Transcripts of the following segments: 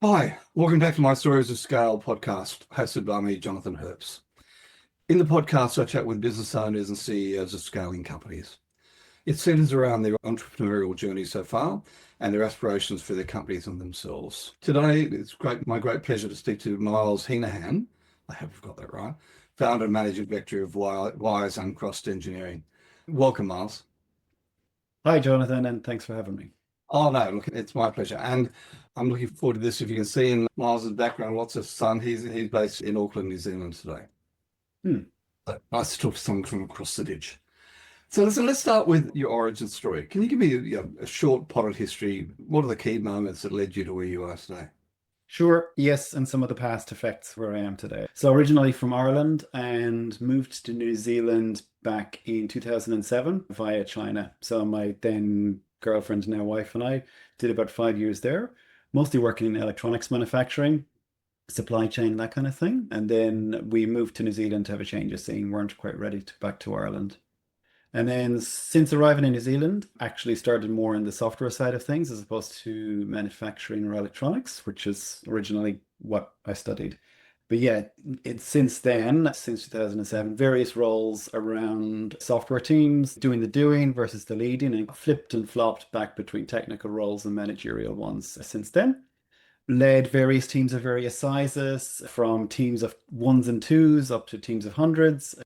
Hi, welcome back to my Stories of Scale podcast, hosted by me, Jonathan Herps. In the podcast, I chat with business owners and CEOs of scaling companies. It centers around their entrepreneurial journey so far and their aspirations for their companies and themselves. Today, it's my great pleasure to speak to Myles Henaghan, I hope I've got that right, founder and managing director of Wires Uncrossed Engineering. Welcome, Myles. Hi, Jonathan, and thanks for having me. Oh, no, look, it's my pleasure. And I'm looking forward to this. If you can see in Myles' background, lots of sun. He's based in Auckland, New Zealand today. Hmm. So nice to talk to someone from across the ditch. So let's start with your origin story. Can you give me a short potted history? What are the key moments that led you to where you are today? Sure, yes, and some of the past effects where I am today. So originally from Ireland and moved to New Zealand back in 2007 via China. So my then girlfriend, now wife, and I did about 5 years there, mostly working in electronics manufacturing, supply chain, that kind of thing. And then we moved to New Zealand to have a change of scene, weren't quite ready to back to Ireland. And then since arriving in New Zealand, actually started more in the software side of things as opposed to manufacturing or electronics, which is originally what I studied. But yeah, it's since then, since 2007, various roles around software teams, doing the doing versus the leading, and flipped and flopped back between technical roles and managerial ones since then. Led various teams of various sizes, from teams of ones and twos up to teams of hundreds,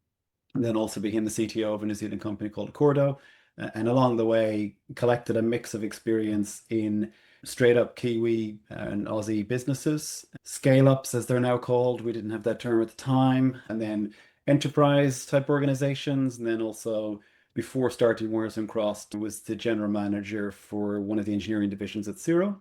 and then also became the CTO of a New Zealand company called Cordo. And along the way, collected a mix of experience in straight up Kiwi and Aussie businesses, scale ups as they're now called. We didn't have that term at the time. And then enterprise type organizations. And then also, before starting Wires and Crossed, was the general manager for one of the engineering divisions at Xero.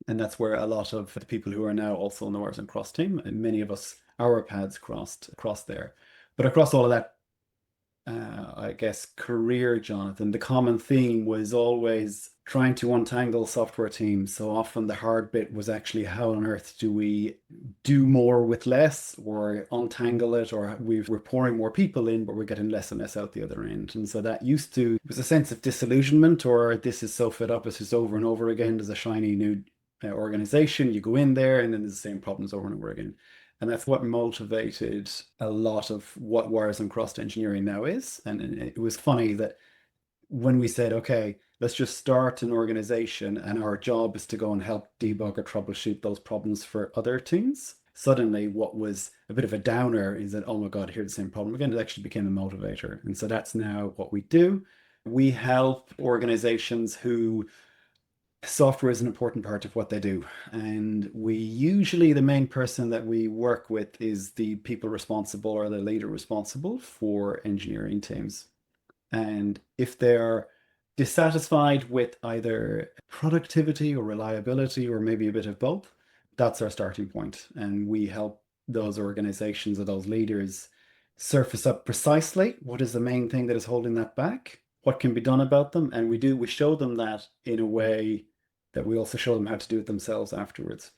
And that's where a lot of the people who are now also on the Wires and Crossed team, and many of us, our paths crossed across there. But across all of that, I guess, career, Jonathan, the common theme was always trying to untangle software teams. So often the hard bit was actually how on earth do we do more with less, or untangle it, or we're pouring more people in, but we're getting less and less out the other end. And so that it was a sense of disillusionment, or this is so fed up, it's just over and over again. There's a shiny new organization, you go in there, and then there's the same problems over and over again. And that's what motivated a lot of what Wires and Crossed Engineering now is. And it was funny that when we said, okay, let's just start an organization and our job is to go and help debug or troubleshoot those problems for other teams, suddenly what was a bit of a downer is that, oh my God, here's the same problem again. It actually became a motivator. And so that's now what we do. We help organizations who software is an important part of what they do. And the main person that we work with is the people responsible or the leader responsible for engineering teams. And if they're dissatisfied with either productivity or reliability, or maybe a bit of both, that's our starting point. And we help those organizations or those leaders surface up precisely what is the main thing that is holding that back, what can be done about them. And we show them that in a way that we also show them how to do it themselves afterwards.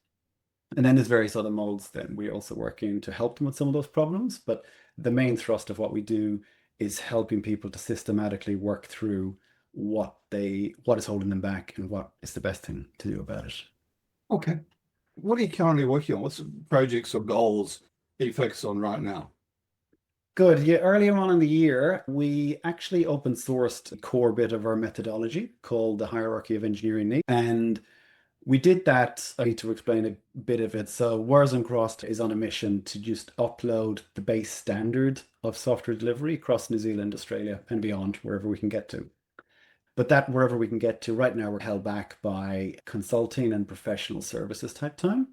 And then there's various other molds then we're also working to help them with some of those problems. But the main thrust of what we do is helping people to systematically work through what is holding them back and what is the best thing to do about it. Okay. What are you currently working on? What's projects or goals that you focus on right now? Good. Yeah, earlier on in the year, we actually open sourced a core bit of our methodology called the hierarchy of engineering needs. And we did that. I need to explain a bit of it. So Wires and Crossed is on a mission to just upload the base standard of software delivery across New Zealand, Australia, and beyond, wherever we can get to. But that wherever we can get to, right now we're held back by consulting and professional services type time.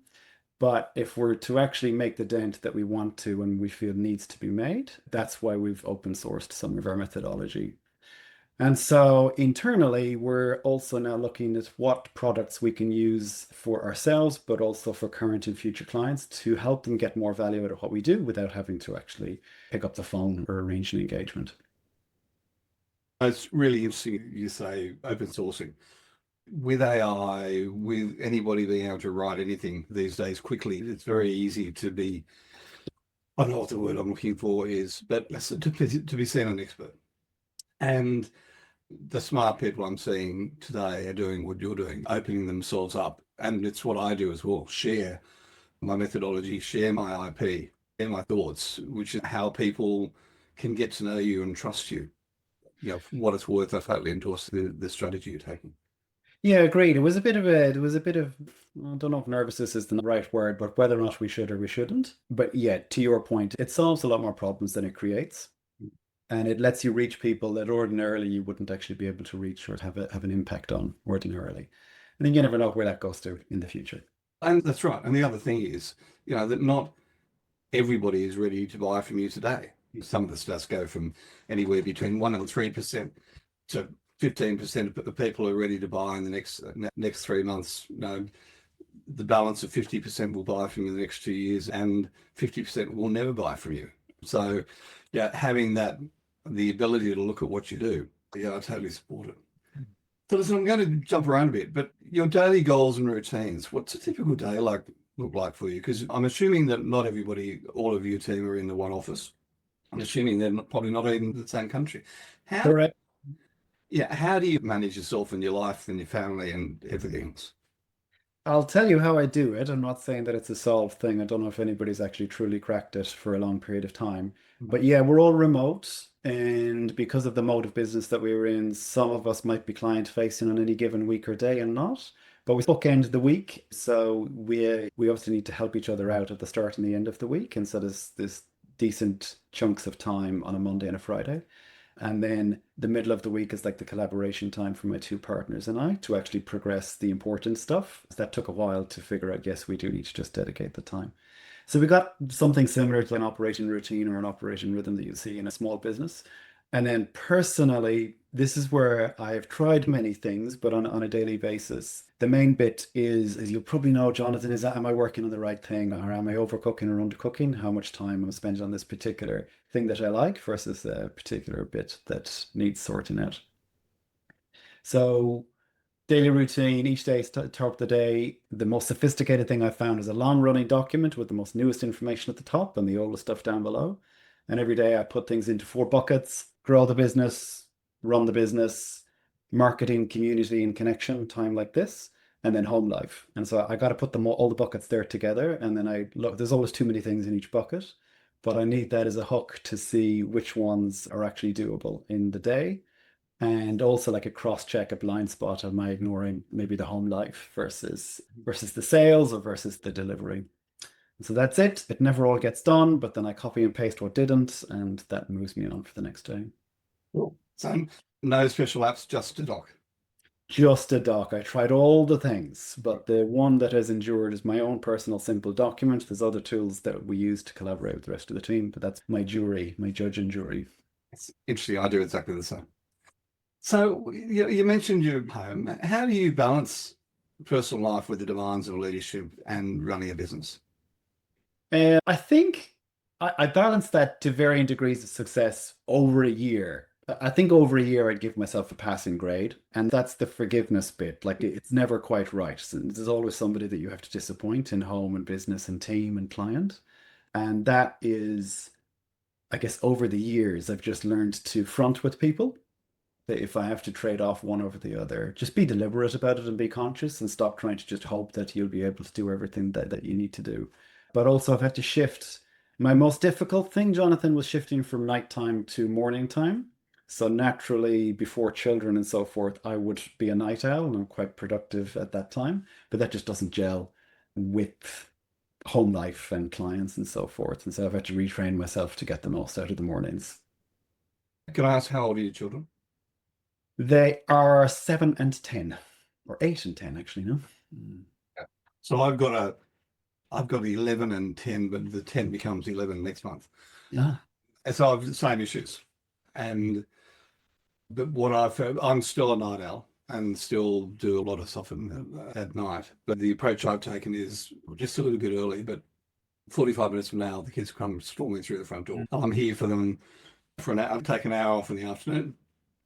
But if we're to actually make the dent that we want to and we feel needs to be made, that's why we've open sourced some of our methodology. And so internally, we're also now looking at what products we can use for ourselves, but also for current and future clients to help them get more value out of what we do without having to actually pick up the phone or arrange an engagement. It's really interesting you say open sourcing. With AI, with anybody being able to write anything these days quickly, it's very easy to be, I don't know what the word I'm looking for is, but to be seen an expert. And the smart people I'm seeing today are doing what you're doing, opening themselves up And it's what I do as well, share my methodology, share my IP, share my thoughts, which is how people can get to know you and trust you. For what it's worth, I totally endorse the strategy you're taking. Yeah, agreed. It was a bit of, I don't know if nervousness is the right word, but whether or not we should or we shouldn't. But yeah, to your point, it solves a lot more problems than it creates. And it lets you reach people that ordinarily you wouldn't actually be able to reach or have an impact on ordinarily. And then you never know where that goes to in the future. And that's right. And the other thing is, that not everybody is ready to buy from you today. Some of the stats go from anywhere between 1% and 3% to 15% of people are ready to buy in the next 3 months. The balance of 50% will buy from you in the next 2 years, and 50% will never buy from you. So, yeah, having the ability to look at what you do, yeah, I totally support it. So listen, I'm going to jump around a bit, but your daily goals and routines, what's a typical day look like for you? Because I'm assuming that not everybody, all of your team are in the one office. I'm assuming they're probably not even in the same country. How, Correct. yeah, how do you manage yourself and your life and your family and everything else? I'll tell you how I do it. I'm not saying that it's a solved thing. I don't know if anybody's actually truly cracked it for a long period of time. But yeah, we're all remote. And because of the mode of business that we were in, some of us might be client facing on any given week or day and not. But we bookend the week. So we obviously need to help each other out at the start and the end of the week. And so there's decent chunks of time on a Monday and a Friday. And then the middle of the week is like the collaboration time for my two partners and I to actually progress the important stuff. That took a while to figure out. Yes, we do need to just dedicate the time. So we got something similar to an operation routine or an operation rhythm that you see in a small business. And then personally, this is where I've tried many things, but on a daily basis. The main bit is, as you'll probably know, Jonathan, is that am I working on the right thing, or am I overcooking or undercooking? How much time I'm spending on this particular thing that I like versus a particular bit that needs sorting out. So daily routine, each day, top of the day. The most sophisticated thing I've found is a long running document with the most newest information at the top and the oldest stuff down below. And every day I put things into 4 buckets: grow the business, run the business, marketing, community, and connection, time like this, and then home life. And so I got to put them all the buckets there together. And then I look, there's always too many things in each bucket, but I need that as a hook to see which ones are actually doable in the day. And also like a cross check, a blind spot. Am I ignoring maybe the home life versus the sales or versus the delivery? So that's it. It never all gets done, but then I copy and paste what didn't, and that moves me on for the next day. Cool. So no special apps, just a doc. Just a doc. I tried all the things, but the one that has endured is my own personal simple document. There's other tools that we use to collaborate with the rest of the team, but that's my jury, my judge and jury. It's interesting. I do exactly the same. So you mentioned your home. How do you balance personal life with the demands of leadership and running a business? I think I balance that to varying degrees of success over a year. I think over a year I'd give myself a passing grade, and that's the forgiveness bit. Like it's never quite right. So there's always somebody that you have to disappoint in home and business and team and client. And that is, I guess, over the years, I've just learned to front with people. That if I have to trade off one over the other, just be deliberate about it and be conscious and stop trying to just hope that you'll be able to do everything that you need to do. But also I've had to shift. My most difficult thing, Jonathan, was shifting from nighttime to morning time. So naturally, before children and so forth, I would be a night owl and I'm quite productive at that time. But that just doesn't gel with home life and clients and so forth. And so I've had to retrain myself to get the most out of the mornings. Can I ask how old are your children? They are 7 and 10, or 8 and 10, actually, no? Yeah. So I've got 11 and 10, but the 10 becomes 11 next month. Yeah. And so I've the same issues. But what I've found, I'm still a night owl and still do a lot of stuff at night. But the approach I've taken is just a little bit early, but 45 minutes from now, the kids come storming through the front door. I'm here for them for an hour. I take an hour off in the afternoon,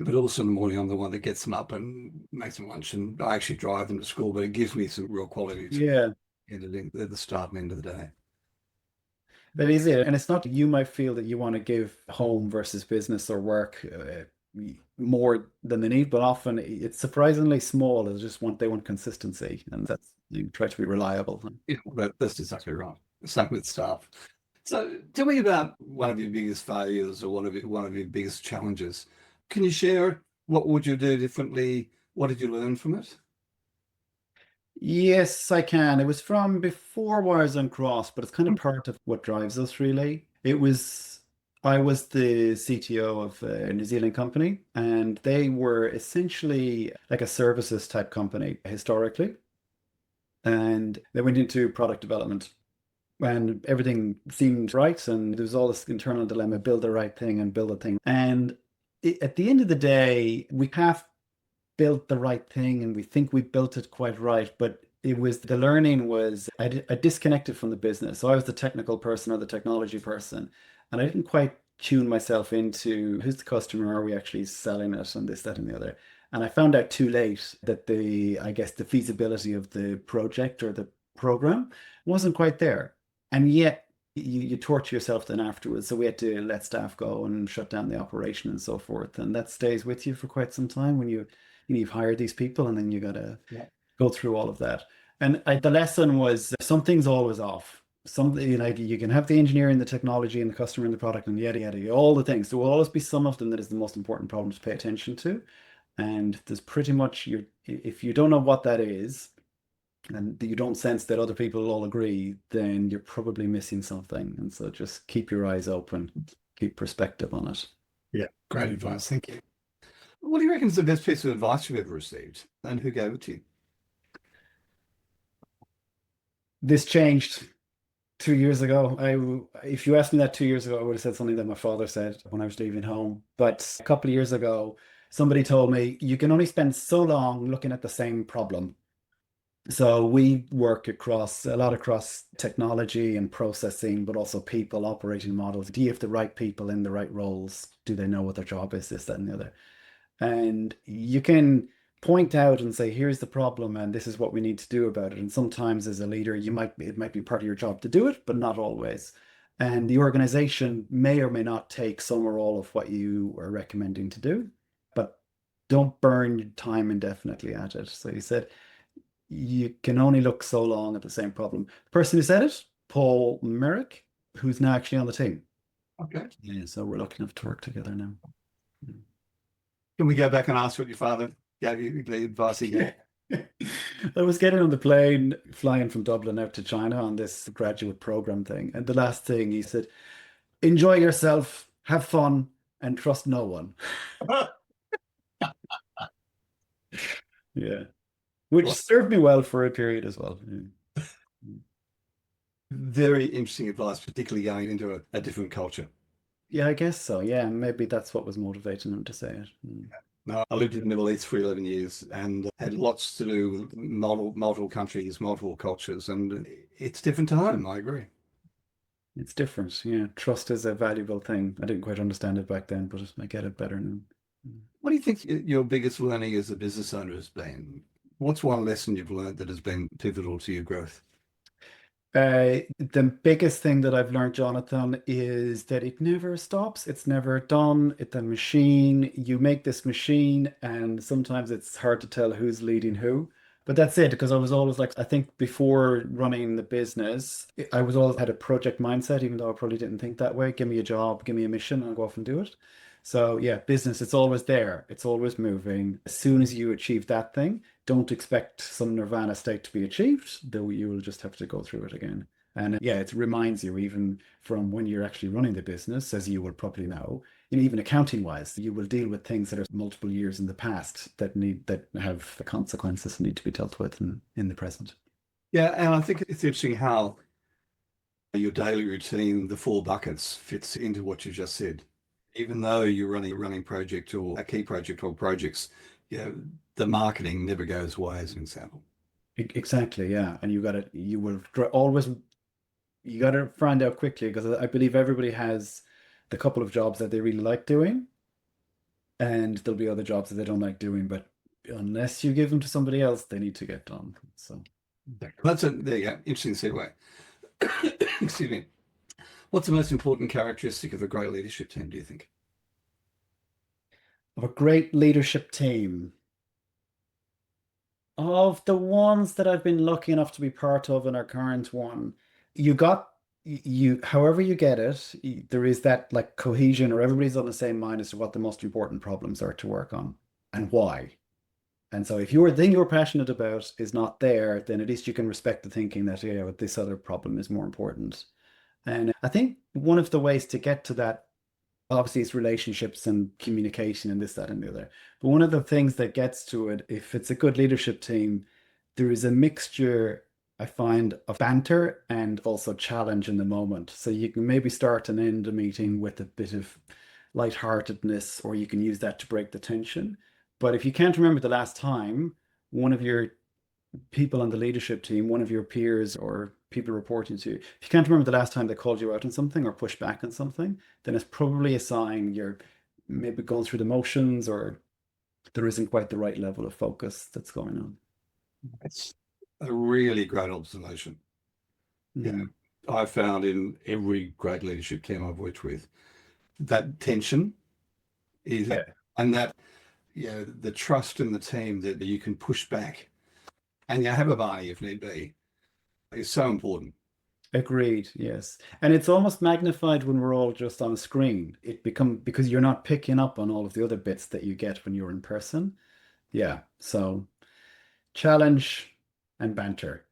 but also in the morning, I'm the one that gets them up and makes them lunch. And I actually drive them to school, but it gives me some real quality Yeah, at the start and end of the day. that is it. And it's not that you might feel that you want to give home versus business or work more than they need, but often it's surprisingly small. They want consistency, and You try to be reliable. Yeah, that's exactly right. Same with staff. So tell me about one of your biggest failures or one of your biggest challenges. Can you share what would you do differently? What did you learn from it? Yes, I can. It was from before Wires Uncrossed, but it's kind of part of what drives us, really. I was the CTO of a New Zealand company, and they were essentially like a services type company historically. And they went into product development and everything seemed right. And there was all this internal dilemma, build the right thing and build a thing. And at the end of the day, we have built the right thing and we think we built it quite right, but it was the learning was I disconnected from the business. So I was the technical person or the technology person, and I didn't quite tune myself into who's the customer, are we actually selling it, and this, that, and the other. And I found out too late that I guess the feasibility of the project or the program wasn't quite there. And yet you torture yourself then afterwards. So we had to let staff go and shut down the operation and so forth. And that stays with you for quite some time when you've hired these people and then you got to go through all of that. And the lesson was something's always off. Something like you can have the engineering, the technology, and the customer and the product, and yada yada, all the things. There will always be some of them that is the most important problem to pay attention to. And there's pretty much if you don't know what that is, and you don't sense that other people all agree, then you're probably missing something. And so just keep your eyes open, keep perspective on it. Yeah, great advice. Thank you. What do you reckon is the best piece of advice you've ever received, and who gave it to you? This changed 2 years ago. If you asked me that 2 years ago, I would have said something that my father said when I was leaving home. But a couple of years ago, somebody told me you can only spend so long looking at the same problem. So we work across technology and processing, but also people, operating models. Do you have the right people in the right roles? Do they know what their job is? This, that, and the other. And you can point out and say, here's the problem, and this is what we need to do about it. And sometimes as a leader, it might be part of your job to do it, but not always. And the organization may or may not take some or all of what you are recommending to do, but don't burn your time indefinitely at it. So he said, you can only look so long at the same problem. The person who said it, Paul Merrick, who's now actually on the team. Okay. Yeah, so we're lucky enough to work together now. Can we go back and ask what your father gave you, the advice he gave? I was getting on the plane flying from Dublin out to China on this graduate program thing. And the last thing he said, enjoy yourself, have fun, and trust no one. Yeah. Which served me well for a period as well. Yeah. Very interesting advice, particularly going into a different culture. Yeah, I guess so. Yeah, maybe that's what was motivating him to say it. No, I lived in the Middle East for 11 years and had lots to do with multiple countries, multiple cultures, and it's different time. I agree. It's different. Yeah, trust is a valuable thing. I didn't quite understand it back then, but I get it better now. What do you think your biggest learning as a business owner has been? What's one lesson you've learned that has been pivotal to your growth? The biggest thing that I've learned, Jonathan, is that it never stops. It's never done. It's a machine. You make this machine, and sometimes it's hard to tell who's leading who. But that's it, because I was always like, I think before running the business, I was always had a project mindset, even though I probably didn't think that way. Give me a job, give me a mission, I'll go off and do it. So yeah, business, it's always there. It's always moving. As soon as you achieve that thing, don't expect some nirvana state to be achieved, though you will just have to go through it again. And yeah, it reminds you even from when you're actually running the business, as you will probably know, even accounting wise, you will deal with things that are multiple years in the past that have the consequences that need to be dealt with in the present. Yeah, and I think it's interesting how your daily routine, the four buckets, fits into what you just said. Even though you're running a running project or a key project or projects, the marketing never goes away, as an example. Exactly, yeah. And you got to find out quickly, because I believe everybody has the couple of jobs that they really like doing, and there'll be other jobs that they don't like doing, but unless you give them to somebody else, they need to get done. So There you go. Interesting segue. Excuse me. What's the most important characteristic of a great leadership team, do you think? of a great leadership team, Of the ones that I've been lucky enough to be part of in our current one, you got however you get it, there is that like cohesion or everybody's on the same mind as to what the most important problems are to work on and why. And so if your thing you're passionate about is not there, then at least you can respect the thinking that, yeah, but this other problem is more important. And I think one of the ways to get to that, obviously, it's relationships and communication and this, that, and the other. But one of the things that gets to it, if it's a good leadership team, there is a mixture, I find, of banter and also challenge in the moment. So you can maybe start and end a meeting with a bit of lightheartedness, or you can use that to break the tension. But if you can't remember the last time one of your people on the leadership team, one of your peers or people reporting to you, if you can't remember the last time they called you out on something or pushed back on something, then it's probably a sign you're maybe going through the motions or there isn't quite the right level of focus that's going on. It's a really great observation. Yeah, Mm. I found in every great leadership team I've worked with, that tension is, Yeah. and that, the trust in the team that you can push back and you have a Barney if need be is so important. Agreed, yes. And it's almost magnified when we're all just on a screen. It become because you're not picking up on all of the other bits that you get when you're in person. Yeah. So challenge and banter.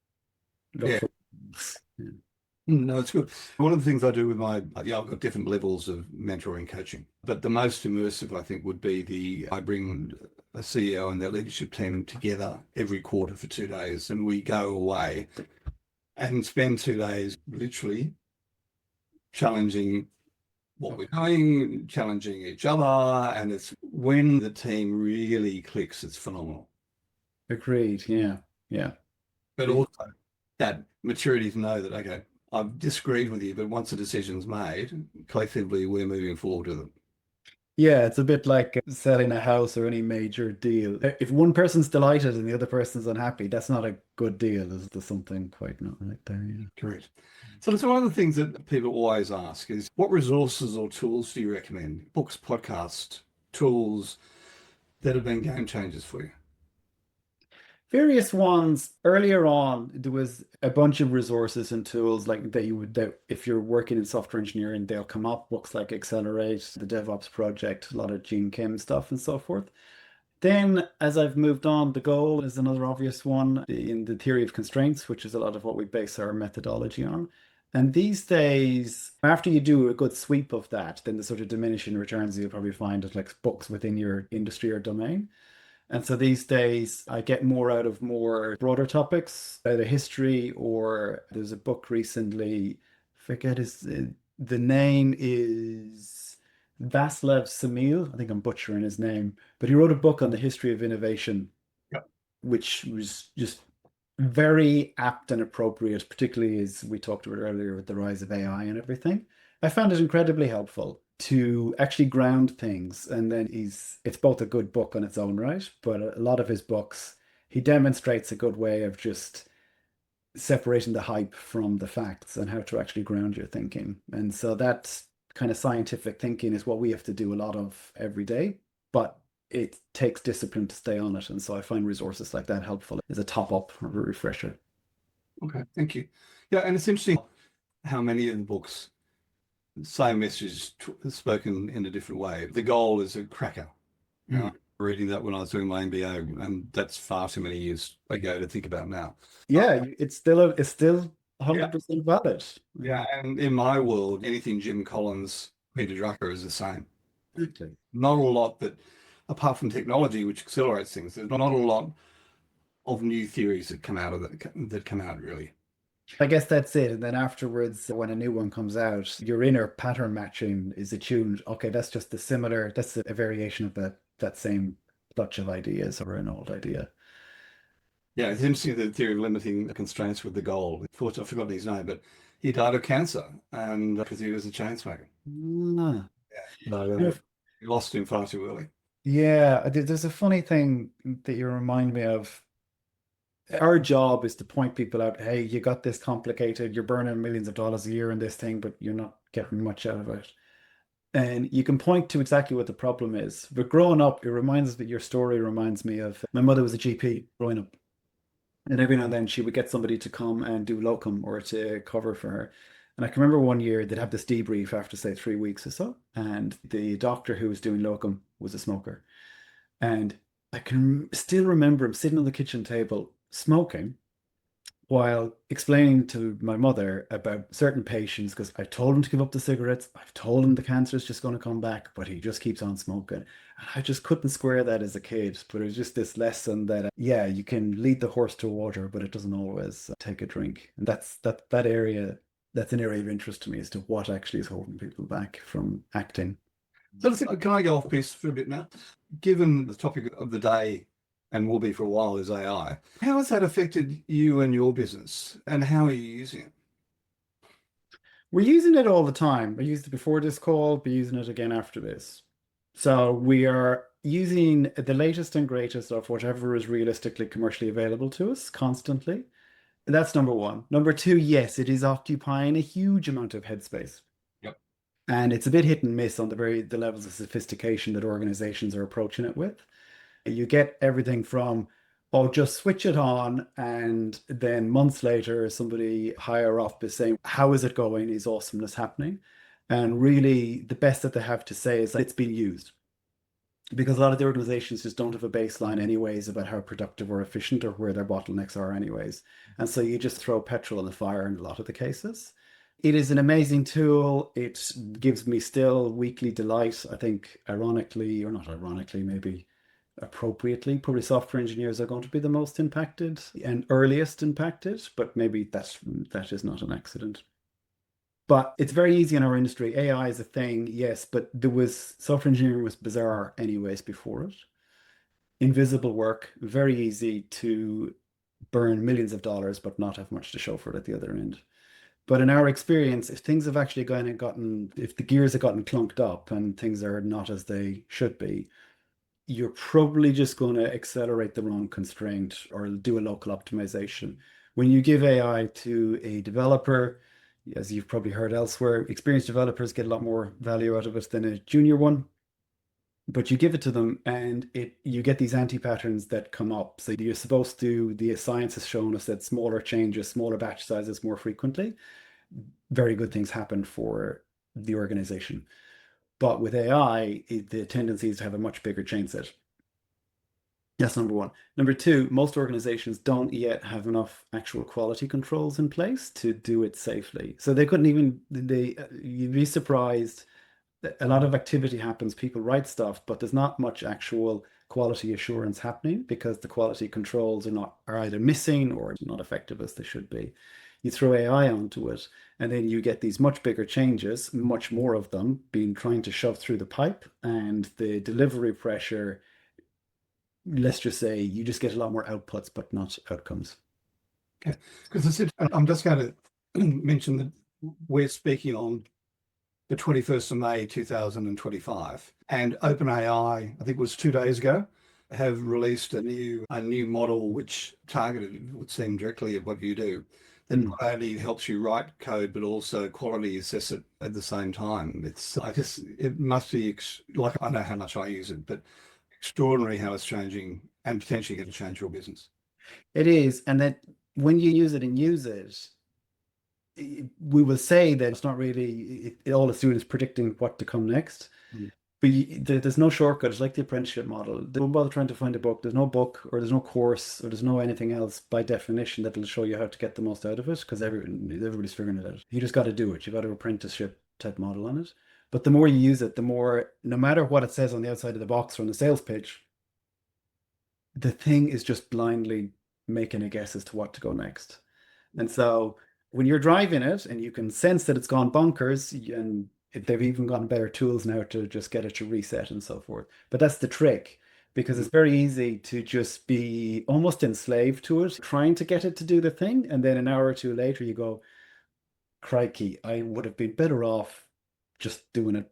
Look Yeah. for yeah. No, it's good. One of the things I do with I've got different levels of mentoring coaching, but the most immersive, I think, would be I bring a CEO and their leadership team together every quarter for 2 days, and we go away and spend 2 days literally challenging what we're doing, challenging each other. And it's when the team really clicks, it's phenomenal. Agreed. Yeah. Yeah. But also that maturity to know that, okay, I've disagreed with you, but once a decision's made, collectively, we're moving forward with it. Yeah, it's a bit like selling a house or any major deal. If one person's delighted and the other person's unhappy, that's not a good deal. There's something quite not right there. Yeah. Correct. So one of the things that people always ask is, what resources or tools do you recommend? Books, podcasts, tools that have been game changers for you? Various ones. Earlier on, there was a bunch of resources and tools like that if you're working in software engineering, they'll come up. Books like Accelerate, the DevOps Project, a lot of Gene Kim stuff and so forth. Then, as I've moved on, the goal is another obvious one in the theory of constraints, which is a lot of what we base our methodology on. And these days, after you do a good sweep of that, then the sort of diminishing returns you'll probably find is like books within your industry or domain. And so these days, I get more out of more broader topics, either history or there's a book recently, forget the name is Václav Semil. I think I'm butchering his name, but he wrote a book on the history of innovation, Yep. which was just very apt and appropriate, particularly as we talked about earlier with the rise of AI and everything. I found it incredibly helpful to actually ground things. And then it's both a good book on its own right, but a lot of his books, he demonstrates a good way of just separating the hype from the facts and how to actually ground your thinking. And so that kind of scientific thinking is what we have to do a lot of every day, but it takes discipline to stay on it. And so I find resources like that helpful as a top up or a refresher. Okay, thank you. Yeah, and it's interesting how many of the books, same message spoken in a different way. The goal is a cracker. Reading that when I was doing my MBA, and that's far too many years ago to think about now. Yeah, it's still 100% valid. Yeah, and in my world, anything Jim Collins, Peter Drucker is the same. Exactly. Not a lot that, apart from technology, which accelerates things, there's not a lot of new theories that come out of that come out really. I guess that's it. And then afterwards, when a new one comes out, your inner pattern matching is attuned. Okay, that's just that's a variation of that same clutch of ideas or an old idea. Yeah, it's interesting the theory of limiting constraints with the goal. Unfortunately, I've forgotten his name, but he died of cancer, and because he was a chain smoker. Ah. Yeah, no, we lost him far too early. Yeah, there's a funny thing that you remind me of. Our job is to point people out, hey, you got this complicated, you're burning millions of dollars a year in this thing, but you're not getting much out of it. And you can point to exactly what the problem is. But growing up, it reminds me, your story reminds me of my mother was a GP growing up. And every now and then she would get somebody to come and do locum or to cover for her. And I can remember one year they'd have this debrief after, say, 3 weeks or so. And the doctor who was doing locum was a smoker. And I can still remember him sitting on the kitchen table smoking while explaining to my mother about certain patients, because I told him to give up the cigarettes. I've told him the cancer is just going to come back, but he just keeps on smoking. And I just couldn't square that as a kid. But it was just this lesson that, yeah, you can lead the horse to water, but it doesn't always take a drink. And that area, that's an area of interest to me as to what actually is holding people back from acting. So can I go off piece for a bit now? Given the topic of the day, and will be for a while, is AI, how has that affected you and your business, and how are you using it? We're using it all the time. I used it before this call, be using it again after this. So we are using the latest and greatest of whatever is realistically commercially available to us constantly. That's number one. Number two, yes, it is occupying a huge amount of headspace. Yep. And it's a bit hit and miss on the levels of sophistication that organizations are approaching it with. You get everything from, oh, just switch it on, and then months later, somebody higher up is saying, how is it going? Is awesomeness happening? And really, the best that they have to say is that it's being used. Because a lot of the organizations just don't have a baseline anyways about how productive or efficient or where their bottlenecks are anyways. And so you just throw petrol on the fire in a lot of the cases. It is an amazing tool. It gives me still weekly delight. I think ironically, or not ironically, maybe appropriately, probably software engineers are going to be the most impacted and earliest impacted, but maybe that is not an accident. But it's very easy in our industry. AI is a thing, yes, but software engineering was bizarre anyways before it. Invisible work, very easy to burn millions of dollars, but not have much to show for it at the other end. But in our experience, if things have actually if the gears have gotten clunked up and things are not as they should be, you're probably just going to accelerate the wrong constraint or do a local optimization. When you give AI to a developer, as you've probably heard elsewhere, experienced developers get a lot more value out of it than a junior one. But you give it to them and you get these anti-patterns that come up. So you're supposed to, the science has shown us that smaller changes, smaller batch sizes more frequently, very good things happen for the organization. But with AI, the tendency is to have a much bigger chain set. That's number one. Number two, most organizations don't yet have enough actual quality controls in place to do it safely. So they couldn't even, you'd be surprised that a lot of activity happens, people write stuff, but there's not much actual quality assurance happening because the quality controls are either missing or not effective as they should be. You throw AI onto it, and then you get these much bigger changes, much more of them being trying to shove through the pipe, and the delivery pressure, let's just say you just get a lot more outputs, but not outcomes. Okay, because I'm just going to mention that we're speaking on the 21st of May 2025, and OpenAI, I think it was 2 days ago, have released a new model which targeted, would seem, directly at what you do. That not only helps you write code, but also quality assess it at the same time. It must be like, I know how much I use it, but extraordinary how it's changing and potentially going to change your business. It is, and that when you use it, we will say that it's not really, all it's doing is predicting what to come next. But there's no shortcut. It's like the apprenticeship model. Don't bother trying to find a book. There's no book, or there's no course, or there's no anything else by definition that'll show you how to get the most out of it, because everybody's figuring it out. You just got to do it. You've got an apprenticeship type model on it. But the more you use it, the more, no matter what it says on the outside of the box or on the sales pitch, the thing is just blindly making a guess as to what to go next. And so when you're driving it and you can sense that it's gone bonkers, and they've even gotten better tools now to just get it to reset and so forth. But that's the trick, because it's very easy to just be almost enslaved to it, trying to get it to do the thing. And then an hour or two later, you go, crikey, I would have been better off just doing it,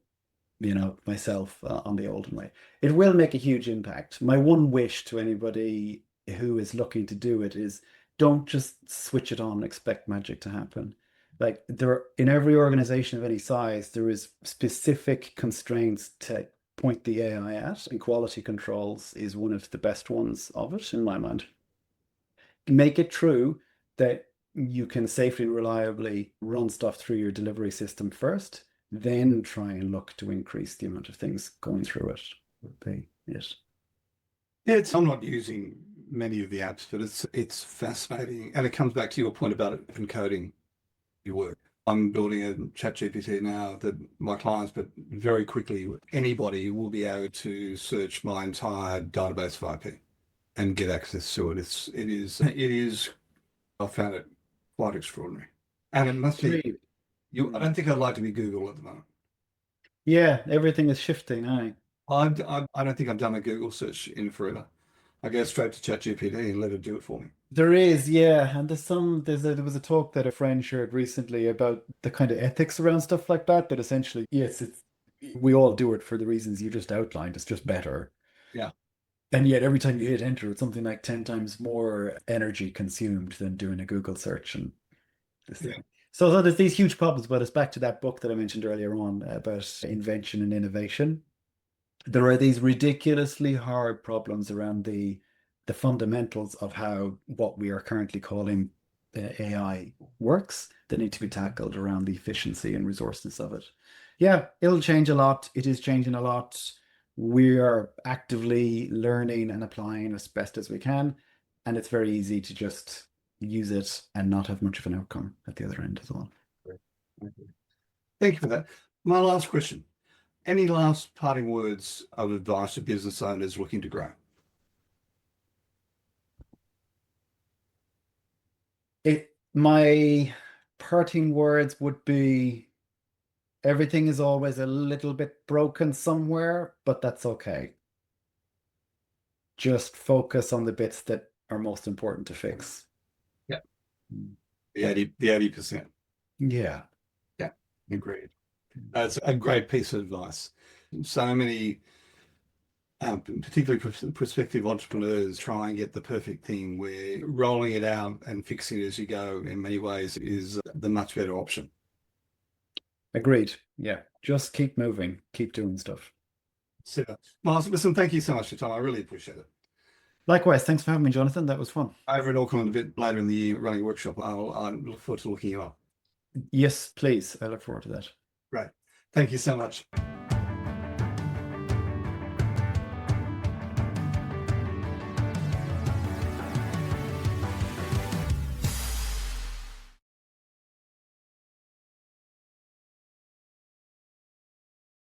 myself on the olden way. It will make a huge impact. My one wish to anybody who is looking to do it is don't just switch it on and expect magic to happen. Like, in every organization of any size, there is specific constraints to point the AI at, and quality controls is one of the best ones of it, in my mind. make it true that you can safely and reliably run stuff through your delivery system first, then try and look to increase the amount of things going through it. Would be it. Yeah, I'm not using many of the apps, but it's fascinating. And it comes back to your point about encoding your work. I'm building a chat GPT now that my clients, but very quickly, anybody will be able to search my entire database of IP and get access to it. It is, I found it quite extraordinary. And it must be, I don't think I'd like to be Google at the moment. Yeah, everything is shifting. I don't think I've done a Google search in forever. I go straight to ChatGPT and let it do it for me. There is, yeah, and there was a talk that a friend shared recently about the kind of ethics around stuff like that. That essentially, yes, we all do it for the reasons you just outlined. It's just better. Yeah. And yet, every time you hit enter, it's something like 10 times more energy consumed than doing a Google search. And this thing. So there's these huge problems, but it's back to that book that I mentioned earlier on about invention and innovation. There are these ridiculously hard problems around the fundamentals of how what we are currently calling AI works that need to be tackled around the efficiency and resources of it. Yeah, it'll change a lot. It is changing a lot. We are actively learning and applying as best as we can. And it's very easy to just use it and not have much of an outcome at the other end as well. Thank you for that. My last question. Any last parting words of advice to business owners looking to grow? My parting words would be everything is always a little bit broken somewhere, but that's okay. Just focus on the bits that are most important to fix. Yeah. The 80%. Yeah. Yeah, agreed. That's a great piece of advice. So many, particularly prospective entrepreneurs, try and get the perfect thing where rolling it out and fixing it as you go in many ways is the much better option. Agreed. Yeah. Just keep moving, keep doing stuff. So, Myles, listen, thank you so much for your time. I really appreciate it. Likewise. Thanks for having me, Jonathan. That was fun. Over at Auckland a bit later in the year running a workshop. I look forward to looking you up. Yes, please. I look forward to that. Great. Thank you so much.